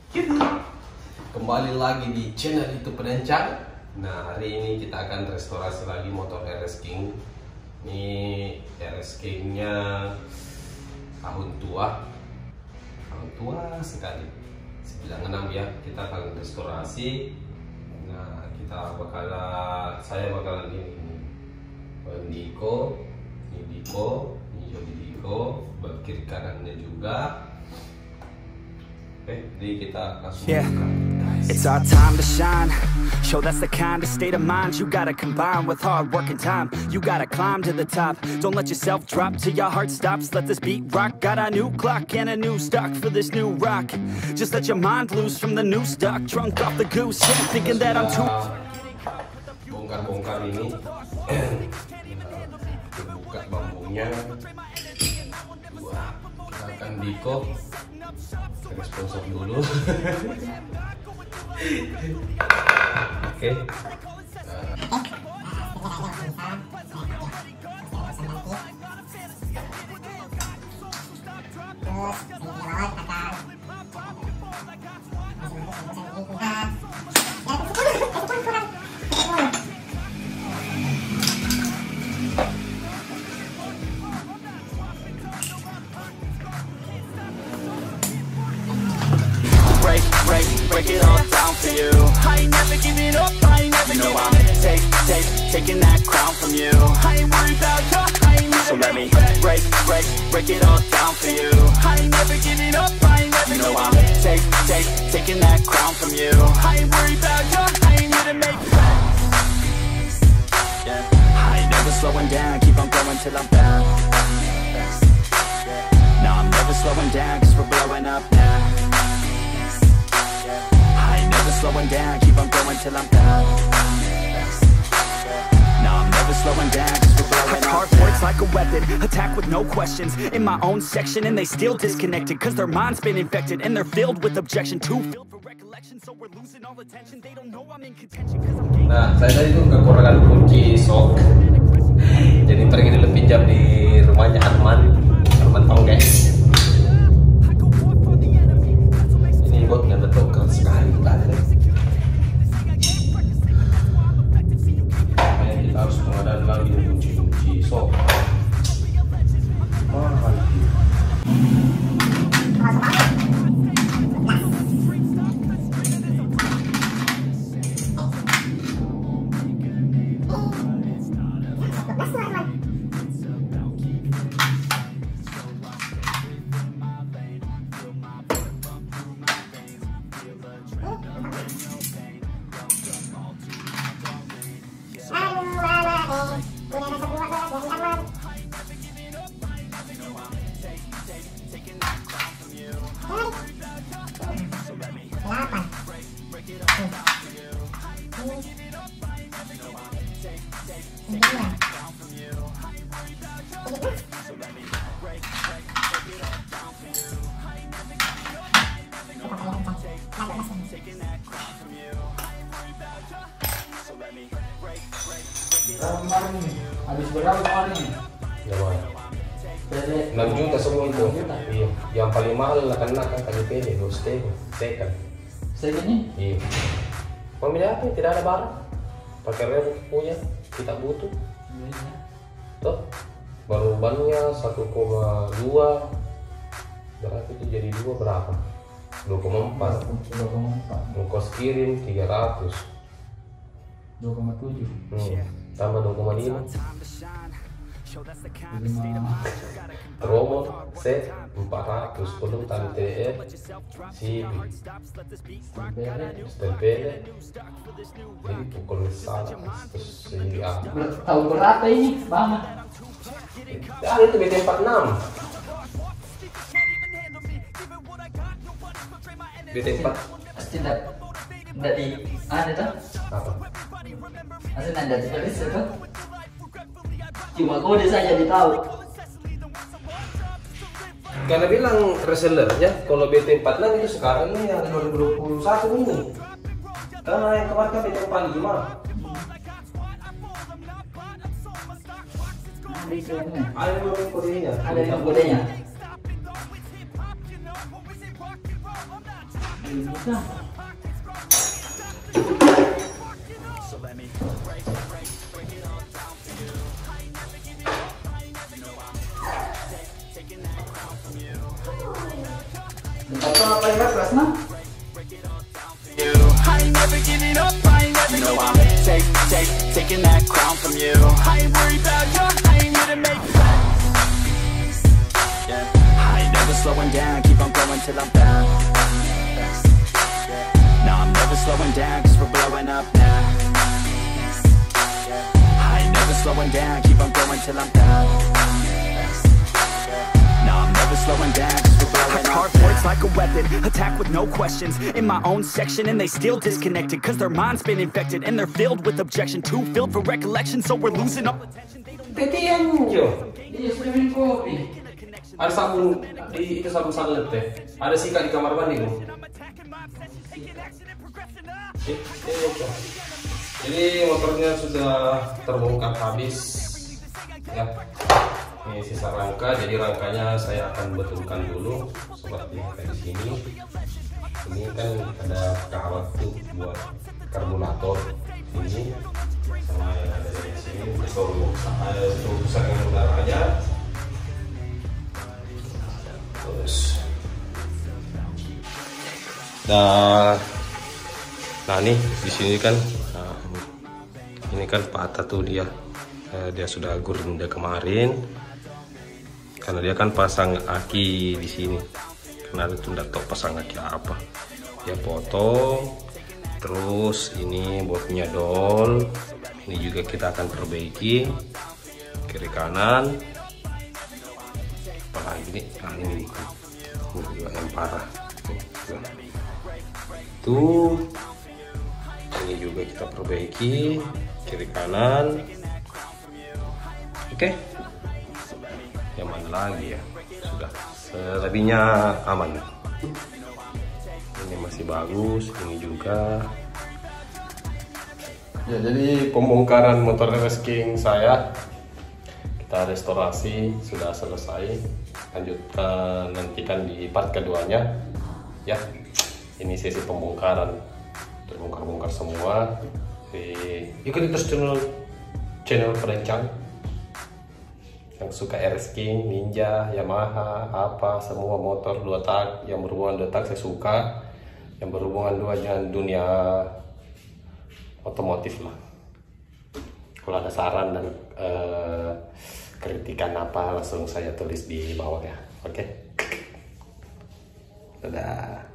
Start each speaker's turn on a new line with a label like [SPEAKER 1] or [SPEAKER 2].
[SPEAKER 1] Kembali lagi di channel itu Pedancang. Nah, hari ini kita akan restorasi lagi motor RS King. Ini RS King-nya tahun tua sekali, 96 ya. Kita akan restorasi. Nah, saya bakalan ini Diko, ini Jody Diko, buat kiri kanannya juga. Jadi kita langsung buka.
[SPEAKER 2] It's our time to shine. Show that's the kind of state of mind you gotta combine with hard work and time. You gotta climb to the top. Don't let yourself drop till your heart stops. Let this beat rock. Got a new clock and a new stock for this new rock. Just let your mind loose from the new stock. Drunk off the goose, yeah, thinking that I'm too.
[SPEAKER 1] Bongkar ini. Buka bambunya. Kita akan Diko. Sponsor dulu. Oke.
[SPEAKER 2] Break it all down for you. I ain't never giving up, I ain't never giving up. Taking that crown from you. I ain't worried about you, I ain't never. So let me break it all down for you. I ain't never giving up, I ain't never giving up. Taking that crown from you. I ain't worried about you, I ain't here to make friends. Yeah. I ain't never slowing down, keep on going till I'm down. No, I'm never slowing down, cause we're blowing up now. Slowing down, keep on going till I'm down. No, I'm never slowing down, cause we're blowing up. Hard words like a weapon, attack with no questions. In my own section and they still disconnected, cause their mind's been infected and they're filled with objection. Too filled for recollection, so we're losing all attention. They don't know I'm in contention, cause I'm getting.
[SPEAKER 1] Nah, saya tadi tuh kekurangan kunci sok. Jadi pergi dulu pinjam di rumahnya Arman tahu guys. Ini buat nggak betul keren sekali tadi. Kita harus pengadaan lagi kunci sok. Mahal.
[SPEAKER 3] Kemarin habis berapa kemarin?
[SPEAKER 1] Ya, 6 juta semua itu. Iya. Yang paling mahal lah kena kan KDP dua second.
[SPEAKER 3] Secondnya?
[SPEAKER 1] Iya. Pemilih apa? Tidak ada barang. Pakai rem punya kita butuh.
[SPEAKER 3] Iya.
[SPEAKER 1] Tuh. Baru bannya 1,2. Berarti itu jadi 2 berapa? 2,4. Ongkos kirim 300.
[SPEAKER 3] 2,7.
[SPEAKER 1] Tambah 2,5. Promo set 400 belum tali TR CB stempel. Jadi pukul salah terus ini
[SPEAKER 3] Tahu berapa ini, Bang?
[SPEAKER 1] itu BT46. BT4
[SPEAKER 3] Pasti enggak di ada tuh.
[SPEAKER 1] apa?
[SPEAKER 3] Pasti enggak ditulis itu. Cuma kode saja ditahu.
[SPEAKER 1] Karena bilang resellernya kalau BT46 itu sekarang ini yang 2021 ini. Karena yang kemarin kan BT45. Ada yang kodenya.
[SPEAKER 3] Ada yang kodenya. Apa yang kelas mah?
[SPEAKER 2] I ain't never giving up, I ain't never giving up. Taking that crown from you. I ain't worried about you, I ain't here to make plans. Yeah. I ain't never slowing down, keep on going till I'm down. No, I'm never slowing down, cause we're blowing up now. I ain't never slowing down, keep on going till I'm down. No, I'm never slowing down, cause we're blowing up. Hard points like a weapon, attack with no questions. In my own section and they still disconnected, cause their mind's been infected and they're filled with objection. Too filled for recollection, so we're losing all attention.
[SPEAKER 1] Tetian jo.
[SPEAKER 3] Dia sudah minum kopi.
[SPEAKER 1] Ada sabun di itu sabun sanlet teh. Ada sikat di kamar mandi bu. Jadi motornya sudah terbongkar habis. Ya. Ini sisa rangka, jadi rangkanya saya akan betulkan dulu seperti yang di sini. Ini kan ada kawat tuh buat karburator ini sama yang ada di sini untuk saringan udaranya. Terus, nah nih di sini kan, ini kan patah tuh dia sudah gurunda kemarin. Karena dia kan pasang aki di sini, karena itu nggak tahu pasang aki apa, dia potong. Terus ini botnya dol, ini juga kita akan perbaiki kiri kanan. Apalagi nih, ini juga yang parah. Tuh, ini juga kita perbaiki kiri kanan. Oke. Yang mana lagi ya, sudah selebihnya aman. Ini masih bagus, ini juga ya. Jadi pembongkaran motor RS King saya kita restorasi sudah selesai. Lanjutkan, nantikan di part keduanya ya. Ini sesi pembongkaran, terbongkar-bongkar semua. Ikuti terus channel Perencang yang suka RS King, Ninja, Yamaha, apa semua motor 2 tak yang berhubungan 2 tak saya suka, yang berhubungan dengan dunia otomotif lah. Kalau ada saran dan kritikan apa langsung saya tulis di bawah ya. Oke. Dadah.